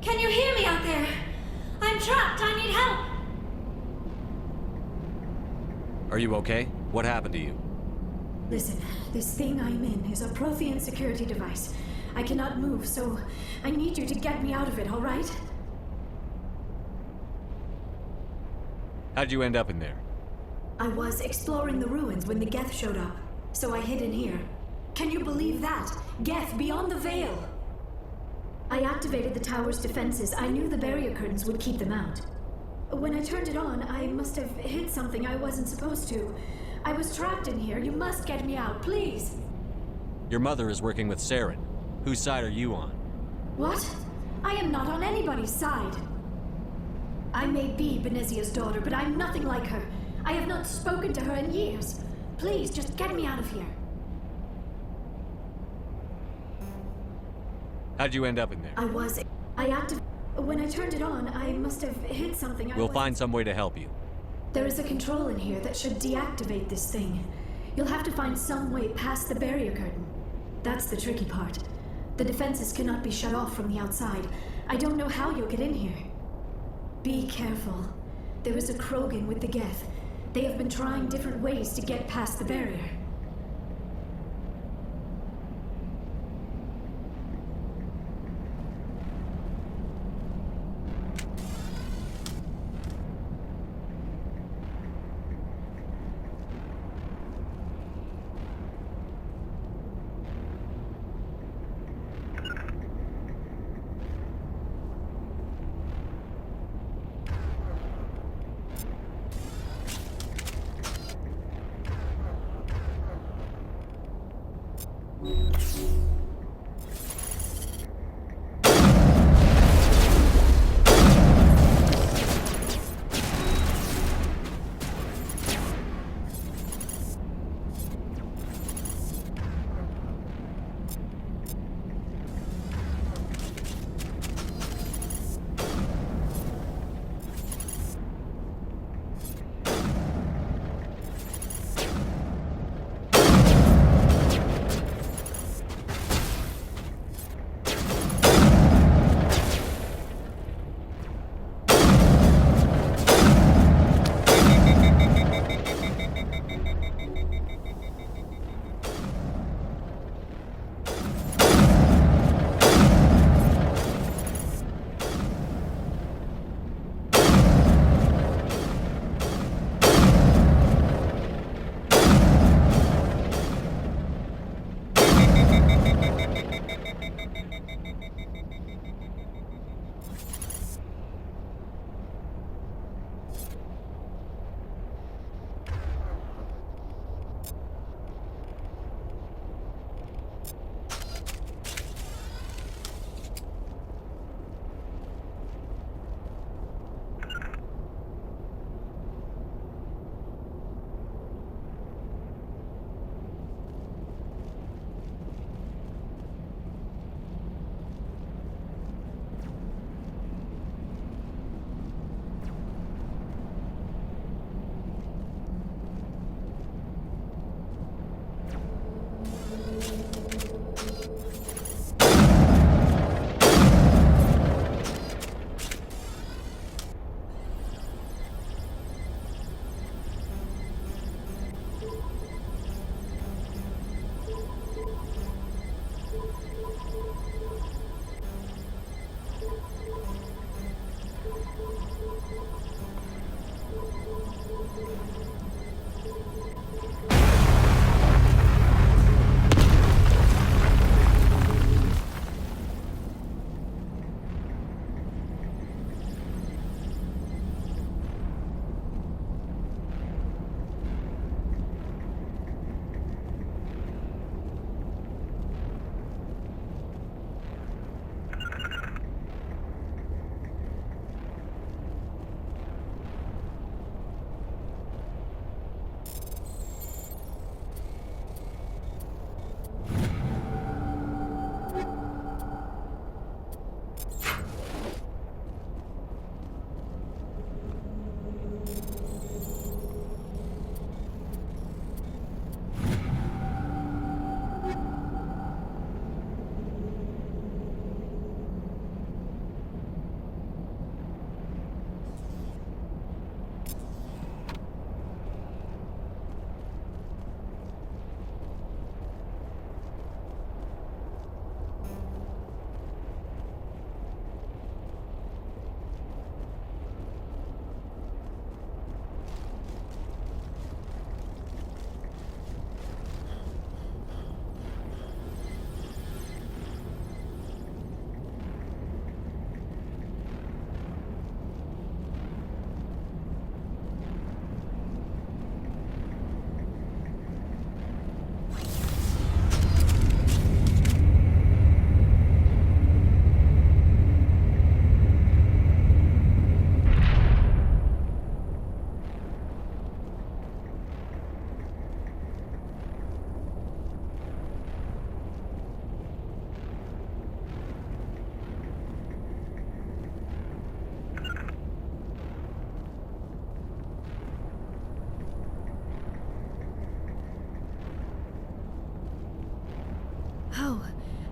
Can you hear me out there? I'm trapped. I need help. Are you okay? What happened to you? Listen, this thing I'm in is a Prothean security device. I cannot move, so I need you to get me out of it, all right? How'd you end up in there? I was exploring the ruins when the Geth showed up, so I hid in here. Can you believe that? Geth beyond the veil! I activated the tower's defenses. I knew the barrier curtains would keep them out. When I turned it on, I must have hit something I wasn't supposed to. I was trapped in here. You must get me out, please! Your mother is working with Saren. Whose side are you on? What? I am not on anybody's side. I may be Benezia's daughter, but I'm nothing like her. I have not spoken to her in years. Please, just get me out of here. How'd you end up in there? When I turned it on, I must have hit something. We'll find some way to help you. There is a control in here that should deactivate this thing. You'll have to find some way past the barrier curtain. That's the tricky part. The defenses cannot be shut off from the outside. I don't know how you'll get in here. Be careful. There is a Krogan with the Geth. They have been trying different ways to get past the barrier.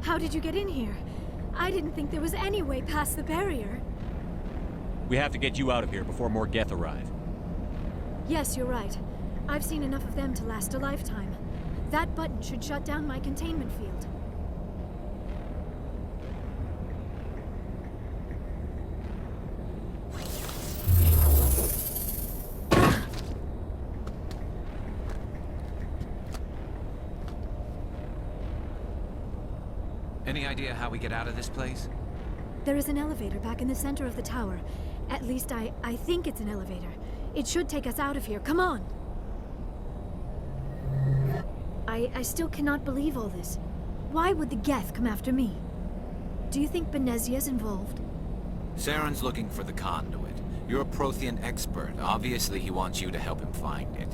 How did you get in here? I didn't think there was any way past the barrier. We have to get you out of here before more Geth arrive. Yes, you're right. I've seen enough of them to last a lifetime. That button should shut down my containment field. Any idea how we get out of this place? There is an elevator back in the center of the tower. At least I think it's an elevator. It should take us out of here. Come on! I still cannot believe all this. Why would the Geth come after me? Do you think Benezia's involved? Saren's looking for the conduit. You're a Prothean expert. Obviously, he wants you to help him find it.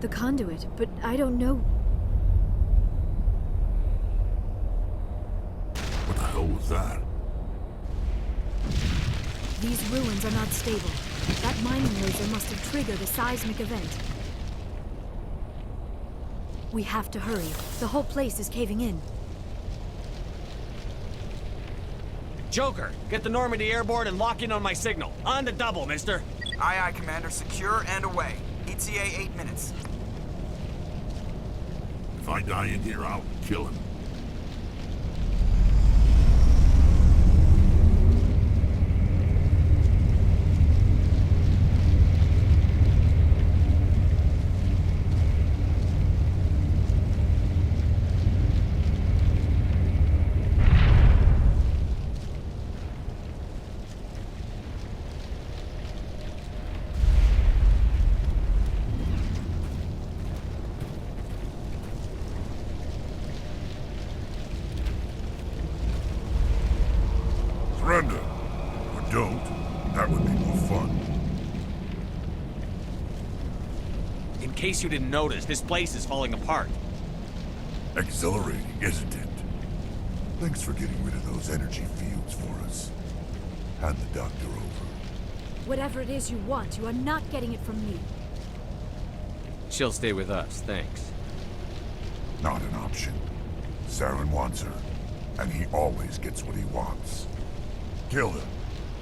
The conduit, but I don't know. What the hell was that? These ruins are not stable. That mining laser must have triggered a seismic event. We have to hurry. The whole place is caving in. Joker, get the Normandy airborne and lock in on my signal. On the double, mister. Aye, aye, Commander. Secure and away. ETA 8 minutes. If I die in here, I'll kill him. Surrender. Or don't. That would be more fun. In case you didn't notice, this place is falling apart. Exhilarating, isn't it? Thanks for getting rid of those energy fields for us. Hand the doctor over. Whatever it is you want, you are not getting it from me. She'll stay with us, thanks. Not an option. Saren wants her, and he always gets what he wants. Kill her.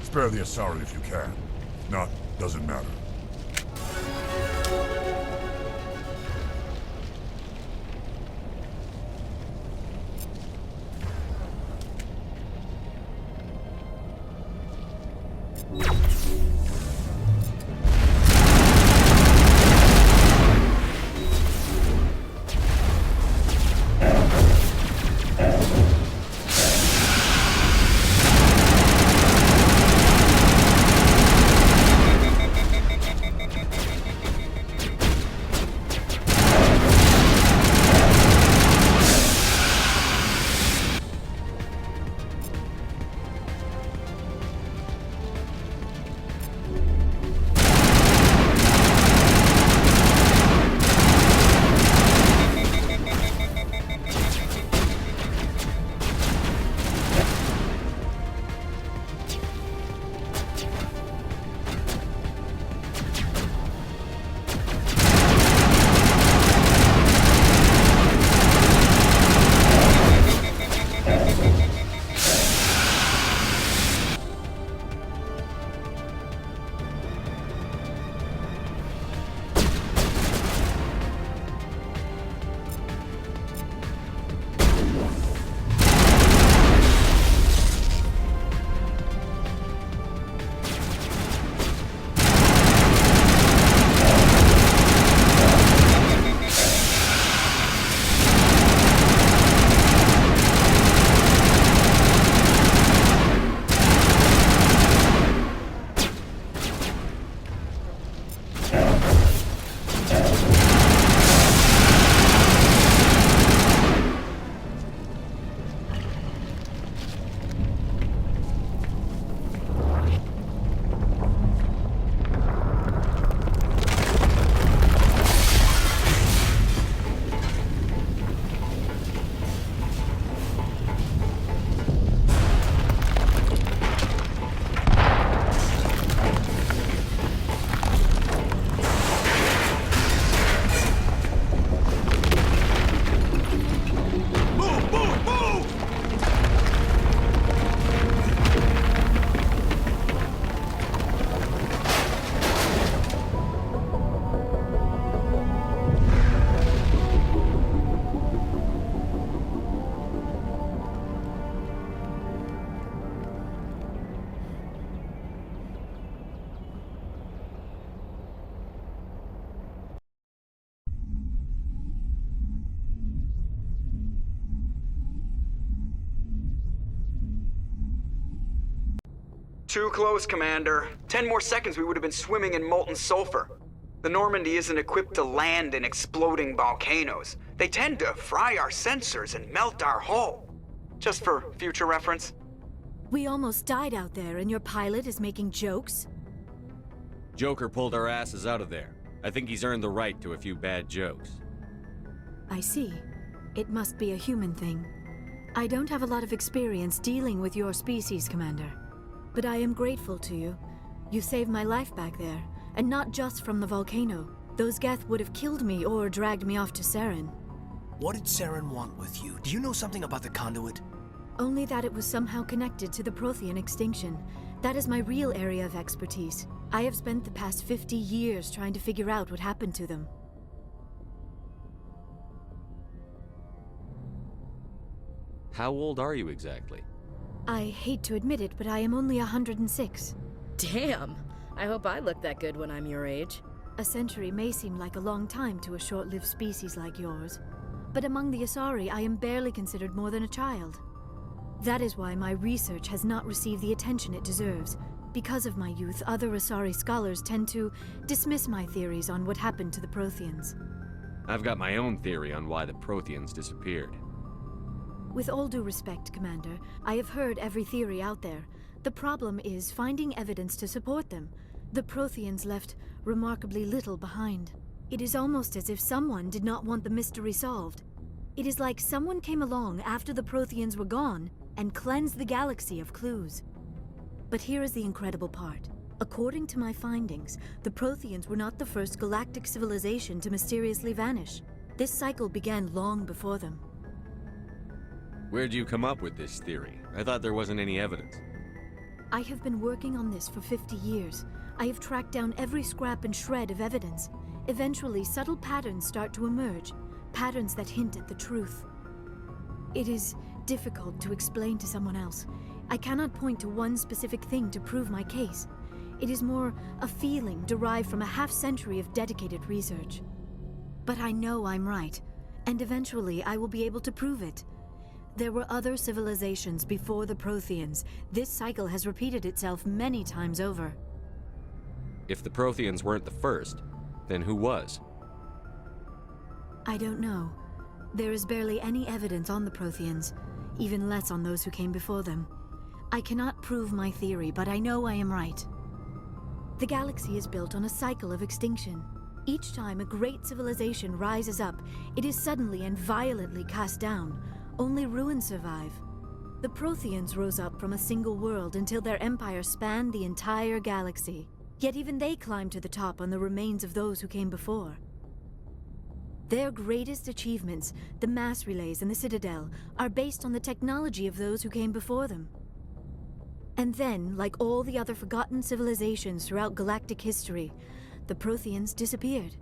Spare the Asari if you can. If not, doesn't matter. Too close, Commander. 10 more seconds we would have been swimming in molten sulfur. The Normandy isn't equipped to land in exploding volcanoes. They tend to fry our sensors and melt our hull. Just for future reference. We almost died out there, and your pilot is making jokes? Joker pulled our asses out of there. I think he's earned the right to a few bad jokes. I see. It must be a human thing. I don't have a lot of experience dealing with your species, Commander. But I am grateful to you. You saved my life back there, and not just from the volcano. Those Geth would have killed me or dragged me off to Saren. What did Saren want with you? Do you know something about the conduit? Only that it was somehow connected to the Prothean extinction. That is my real area of expertise. I have spent the past 50 years trying to figure out what happened to them. How old are you exactly? I hate to admit it, but I am only 106. Damn! I hope I look that good when I'm your age. A century may seem like a long time to a short-lived species like yours, but among the Asari, I am barely considered more than a child. That is why my research has not received the attention it deserves. Because of my youth, other Asari scholars tend to dismiss my theories on what happened to the Protheans. I've got my own theory on why the Protheans disappeared. With all due respect, Commander, I have heard every theory out there. The problem is finding evidence to support them. The Protheans left remarkably little behind. It is almost as if someone did not want the mystery solved. It is like someone came along after the Protheans were gone and cleansed the galaxy of clues. But here is the incredible part. According to my findings, the Protheans were not the first galactic civilization to mysteriously vanish. This cycle began long before them. Where'd you come up with this theory? I thought there wasn't any evidence. I have been working on this for 50 years. I have tracked down every scrap and shred of evidence. Eventually, subtle patterns start to emerge, patterns that hint at the truth. It is difficult to explain to someone else. I cannot point to one specific thing to prove my case. It is more a feeling derived from a half-century of dedicated research. But I know I'm right, and eventually I will be able to prove it. There were other civilizations before the Protheans. This cycle has repeated itself many times over. If the Protheans weren't the first, then who was? I don't know. There is barely any evidence on the Protheans, even less on those who came before them. I cannot prove my theory, but I know I am right. The galaxy is built on a cycle of extinction. Each time a great civilization rises up, it is suddenly and violently cast down. Only ruins survive. The Protheans rose up from a single world until their empire spanned the entire galaxy. Yet even they climbed to the top on the remains of those who came before. Their greatest achievements, the mass relays and the Citadel, are based on the technology of those who came before them. And then, like all the other forgotten civilizations throughout galactic history, the Protheans disappeared.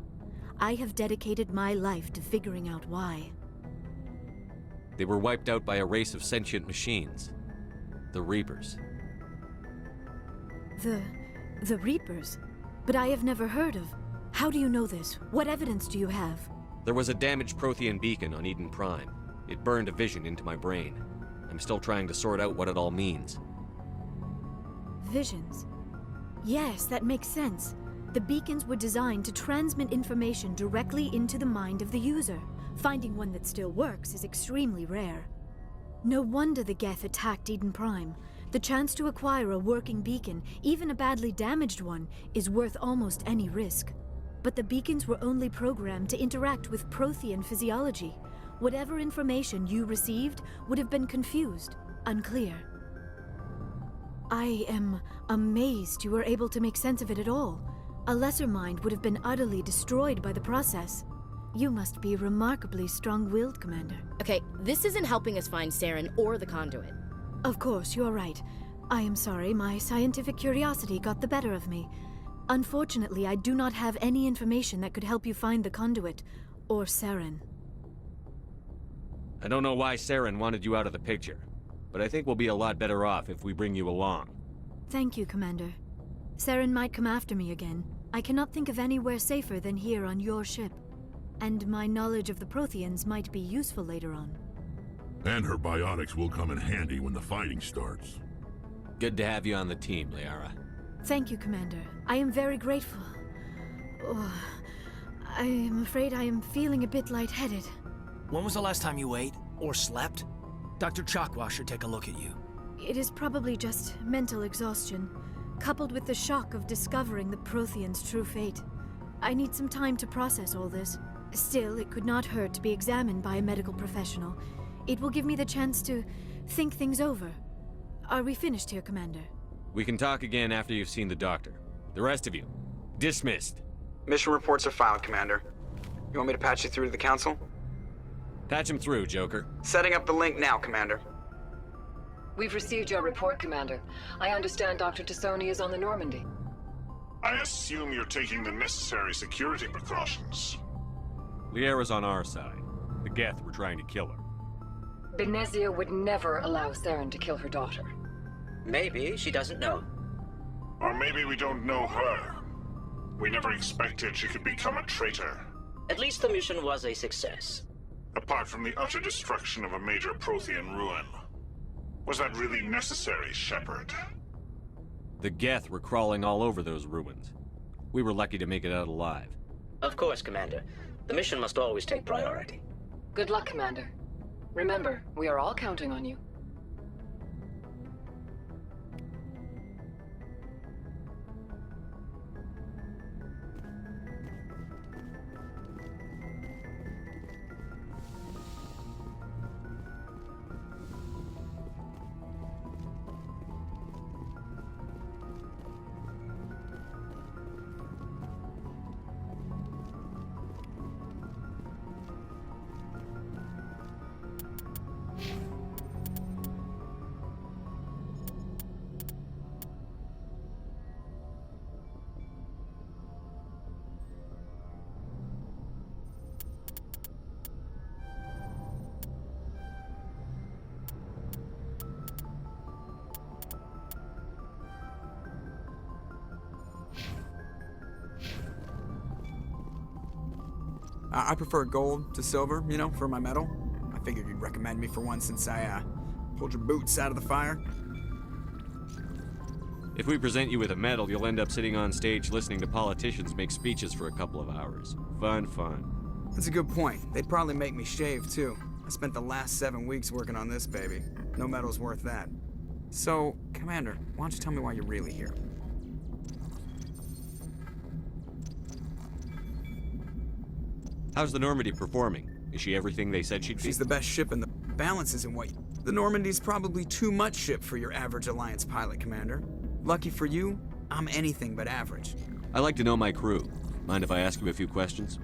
I have dedicated my life to figuring out why. They were wiped out by a race of sentient machines. The Reapers. The Reapers? But I have never heard of. How do you know this? What evidence do you have? There was a damaged Prothean beacon on Eden Prime. It burned a vision into my brain. I'm still trying to sort out what it all means. Visions. Yes, that makes sense. The beacons were designed to transmit information directly into the mind of the user. Finding one that still works is extremely rare. No wonder the Geth attacked Eden Prime. The chance to acquire a working beacon, even a badly damaged one, is worth almost any risk. But the beacons were only programmed to interact with Prothean physiology. Whatever information you received would have been confused, unclear. I am amazed you were able to make sense of it at all. A lesser mind would have been utterly destroyed by the process. You must be remarkably strong-willed, Commander. Okay, this isn't helping us find Saren or the conduit. Of course, you're right. I am sorry, my scientific curiosity got the better of me. Unfortunately, I do not have any information that could help you find the conduit, or Saren. I don't know why Saren wanted you out of the picture, but I think we'll be a lot better off if we bring you along. Thank you, Commander. Saren might come after me again. I cannot think of anywhere safer than here on your ship. And my knowledge of the Protheans might be useful later on. And her biotics will come in handy when the fighting starts. Good to have you on the team, Liara. Thank you, Commander. I am very grateful. Oh, I am afraid I am feeling a bit lightheaded. When was the last time you ate or slept? Dr. Chakwas should take a look at you. It is probably just mental exhaustion, coupled with the shock of discovering the Prothean's true fate. I need some time to process all this. Still, it could not hurt to be examined by a medical professional. It will give me the chance to think things over. Are we finished here, Commander? We can talk again after you've seen the doctor. The rest of you, dismissed. Mission reports are filed, Commander. You want me to patch you through to the Council? Patch him through, Joker. Setting up the link now, Commander. We've received your report, Commander. I understand Dr. Tassoni is on the Normandy. I assume you're taking the necessary security precautions. Liara's on our side. The Geth were trying to kill her. Benezia would never allow Saren to kill her daughter. Maybe she doesn't know. Or maybe we don't know her. We never expected she could become a traitor. At least the mission was a success. Apart from the utter destruction of a major Prothean ruin. Was that really necessary, Shepard? The Geth were crawling all over those ruins. We were lucky to make it out alive. Of course, Commander. The mission must always take priority. Good luck, Commander. Remember, we are all counting on you. I prefer gold to silver, you know, for my medal. I figured you'd recommend me for one since I, pulled your boots out of the fire. If we present you with a medal, you'll end up sitting on stage listening to politicians make speeches for a couple of hours. Fun, fun. That's a good point. They'd probably make me shave, too. I spent the last 7 weeks working on this baby. No medal's worth that. So, Commander, why don't you tell me why you're really here? How's the Normandy performing? Is she everything they said she'd be? She's the best ship in the balance isn't what The Normandy's probably too much ship for your average Alliance pilot, Commander. Lucky for you, I'm anything but average. I like to know my crew. Mind if I ask you a few questions?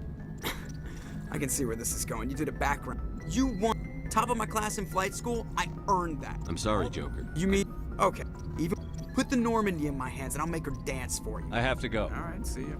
I can see where this is going. You did a background. You won top of my class in flight school. I earned that. I'm sorry, Joker. You mean... Okay. Even put the Normandy in my hands and I'll make her dance for you. I have to go. All right, see ya.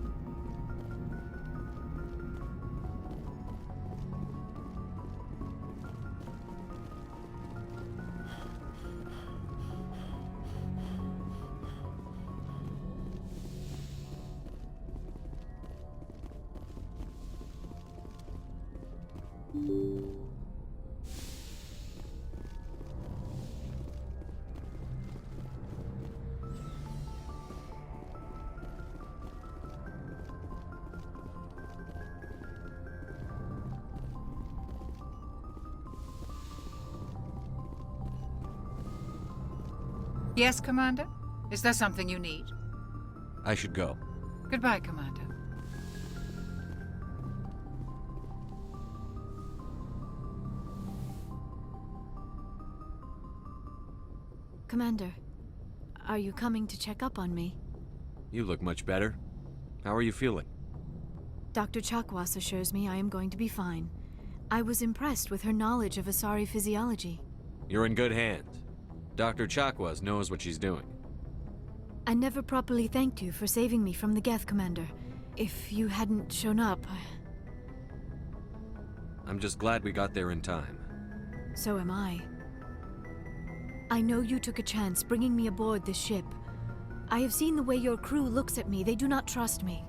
Yes, Commander? Is there something you need? I should go. Goodbye, Commander. Commander, are you coming to check up on me? You look much better. How are you feeling? Dr. Chakwas assures me I am going to be fine. I was impressed with her knowledge of Asari physiology. You're in good hands. Dr. Chakwas knows what she's doing. I never properly thanked you for saving me from the Geth, Commander. If you hadn't shown up... I'm just glad we got there in time. So am I. I know you took a chance bringing me aboard this ship. I have seen the way your crew looks at me. They do not trust me.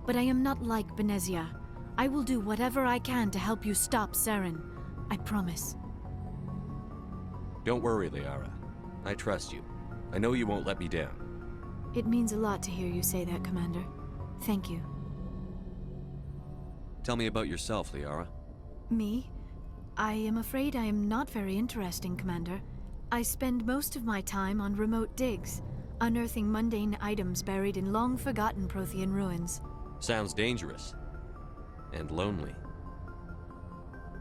But I am not like Benezia. I will do whatever I can to help you stop Saren. I promise. Don't worry, Liara. I trust you. I know you won't let me down. It means a lot to hear you say that, Commander. Thank you. Tell me about yourself, Liara. Me? I am afraid I am not very interesting, Commander. I spend most of my time on remote digs, unearthing mundane items buried in long-forgotten Prothean ruins. Sounds dangerous. And lonely.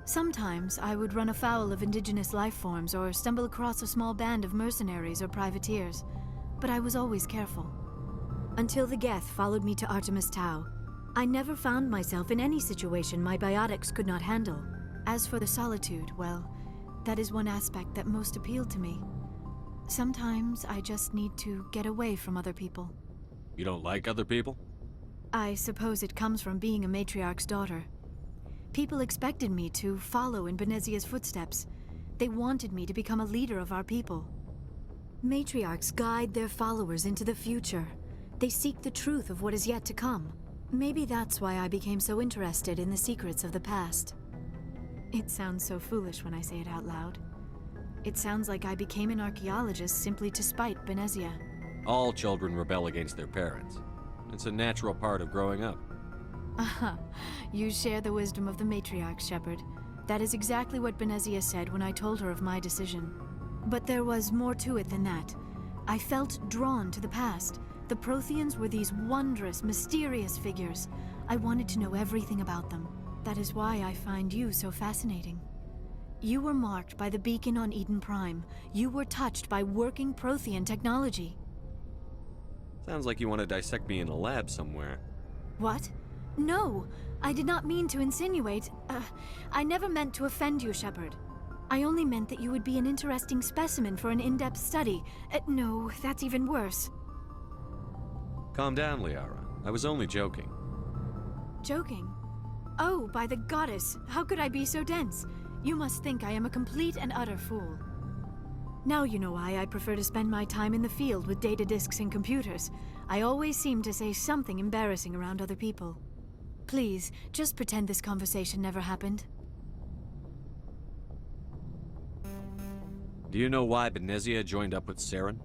Sometimes I would run afoul of indigenous life forms or stumble across a small band of mercenaries or privateers, but I was always careful. Until the Geth followed me to Artemis Tau, I never found myself in any situation my biotics could not handle. As for the solitude, well, that is one aspect that most appealed to me. Sometimes I just need to get away from other people. You don't like other people? I suppose it comes from being a matriarch's daughter. People expected me to follow in Benezia's footsteps. They wanted me to become a leader of our people. Matriarchs guide their followers into the future. They seek the truth of what is yet to come. Maybe that's why I became so interested in the secrets of the past. It sounds so foolish when I say it out loud. It sounds like I became an archaeologist simply to spite Benezia. All children rebel against their parents. It's a natural part of growing up. Aha, you share the wisdom of the matriarch, Shepard. That is exactly what Benezia said when I told her of my decision. But there was more to it than that. I felt drawn to the past. The Protheans were these wondrous, mysterious figures. I wanted to know everything about them. That is why I find you so fascinating. You were marked by the beacon on Eden Prime. You were touched by working Prothean technology. Sounds like you want to dissect me in a lab somewhere. What? No, I did not mean to insinuate. I never meant to offend you, Shepard. I only meant that you would be an interesting specimen for an in-depth study. No, that's even worse. Calm down, Liara. I was only joking. Joking? Oh, by the goddess, how could I be so dense? You must think I am a complete and utter fool. Now you know why I prefer to spend my time in the field with data disks and computers. I always seem to say something embarrassing around other people. Please, just pretend this conversation never happened. Do you know why Benezia joined up with Saren?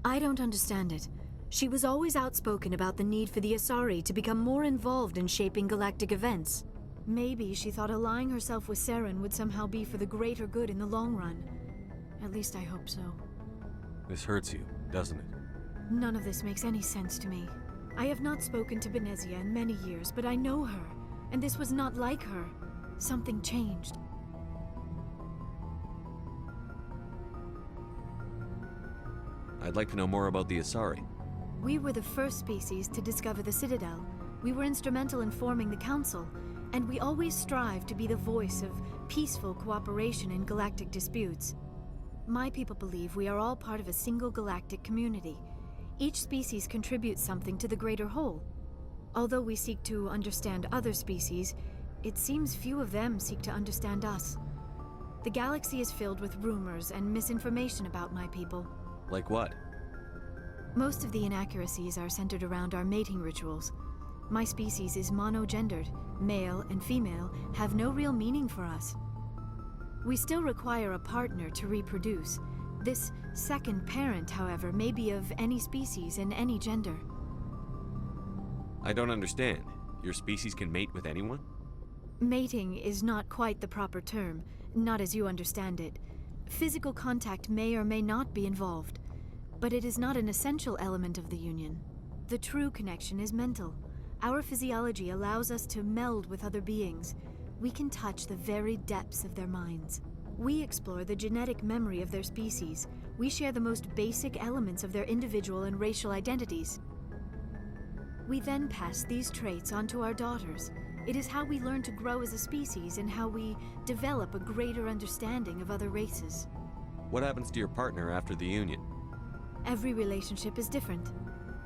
I don't understand it. She was always outspoken about the need for the Asari to become more involved in shaping galactic events. Maybe she thought allying herself with Saren would somehow be for the greater good in the long run. At least I hope so. This hurts you, doesn't it? None of this makes any sense to me. I have not spoken to Benezia in many years, but I know her, and this was not like her. Something changed. I'd like to know more about the Asari. We were the first species to discover the Citadel. We were instrumental in forming the Council, and we always strive to be the voice of peaceful cooperation in galactic disputes. My people believe we are all part of a single galactic community. Each species contributes something to the greater whole. Although we seek to understand other species, it seems few of them seek to understand us. The galaxy is filled with rumors and misinformation about my people. Like what? Most of the inaccuracies are centered around our mating rituals. My species is monogendered. Male and female have no real meaning for us. We still require a partner to reproduce. This second parent, however, may be of any species and any gender. I don't understand. Your species can mate with anyone? Mating is not quite the proper term, not as you understand it. Physical contact may or may not be involved, but it is not an essential element of the union. The true connection is mental. Our physiology allows us to meld with other beings. We can touch the very depths of their minds. We explore the genetic memory of their species. We share the most basic elements of their individual and racial identities. We then pass these traits on to our daughters. It is how we learn to grow as a species and how we develop a greater understanding of other races. What happens to your partner after the union? Every relationship is different.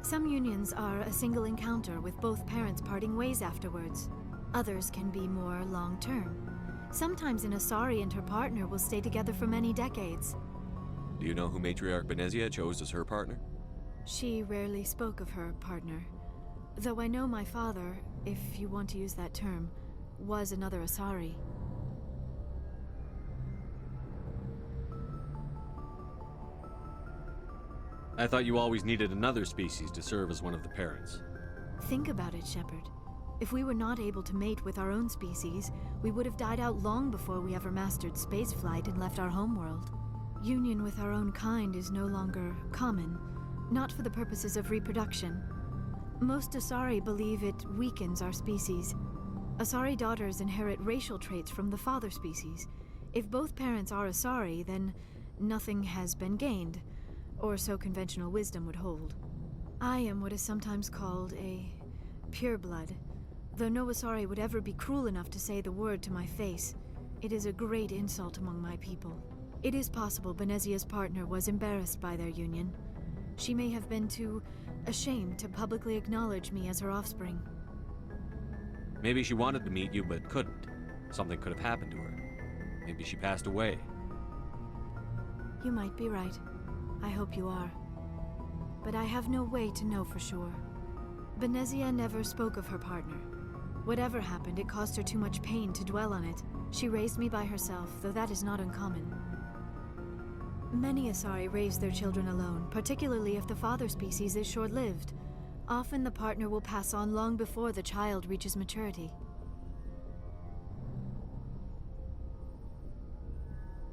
Some unions are a single encounter with both parents parting ways afterwards. Others can be more long-term. Sometimes an Asari and her partner will stay together for many decades. Do you know who Matriarch Benezia chose as her partner? She rarely spoke of her partner. Though I know my father, if you want to use that term, was another Asari. I thought you always needed another species to serve as one of the parents. Think about it, Shepard. If we were not able to mate with our own species, we would have died out long before we ever mastered spaceflight and left our homeworld. Union with our own kind is no longer common, not for the purposes of reproduction. Most Asari believe it weakens our species. Asari daughters inherit racial traits from the father species. If both parents are Asari, then nothing has been gained, or so conventional wisdom would hold. I am what is sometimes called a pureblood. Though no Asari would ever be cruel enough to say the word to my face, it is a great insult among my people. It is possible Benezia's partner was embarrassed by their union. She may have been too ashamed to publicly acknowledge me as her offspring. Maybe she wanted to meet you but couldn't. Something could have happened to her. Maybe she passed away. You might be right. I hope you are. But I have no way to know for sure. Benezia never spoke of her partner. Whatever happened, it caused her too much pain to dwell on it. She raised me by herself, though that is not uncommon. Many Asari raise their children alone, particularly if the father species is short-lived. Often the partner will pass on long before the child reaches maturity.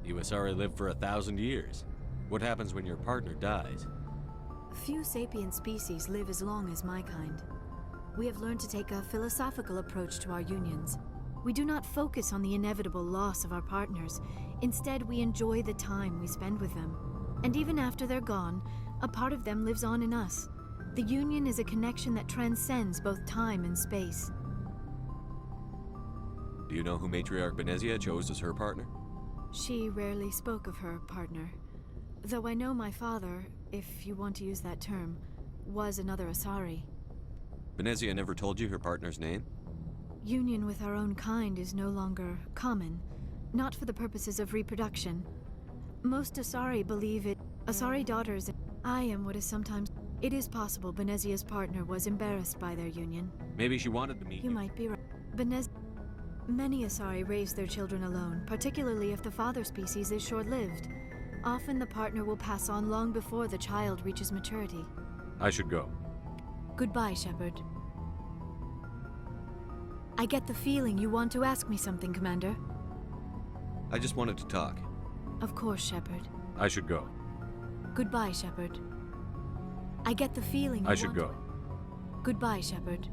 You Asari live for 1,000 years. What happens when your partner dies? Few sapient species live as long as my kind. We have learned to take a philosophical approach to our unions. We do not focus on the inevitable loss of our partners. Instead, we enjoy the time we spend with them. And even after they're gone, a part of them lives on in us. The union is a connection that transcends both time and space. Do you know who Matriarch Benezia chose as her partner? She rarely spoke of her partner. Though I know my father, if you want to use that term, was another Asari. Benezia never told you her partner's name? Union with our own kind is no longer common, not for the purposes of reproduction. Most Asari believe it. Asari daughters. I am what is sometimes. It is possible Benezia's partner was embarrassed by their union. Maybe she wanted to meet you. You might be right. Many Asari raise their children alone, particularly if the father species is short-lived. Often the partner will pass on long before the child reaches maturity. I should go. Goodbye, Shepard. I get the feeling you want to ask me something, Commander. I just wanted to talk. Of course, Shepard. I should go. Goodbye, Shepard. I get the feeling you I should go. Goodbye, Shepard.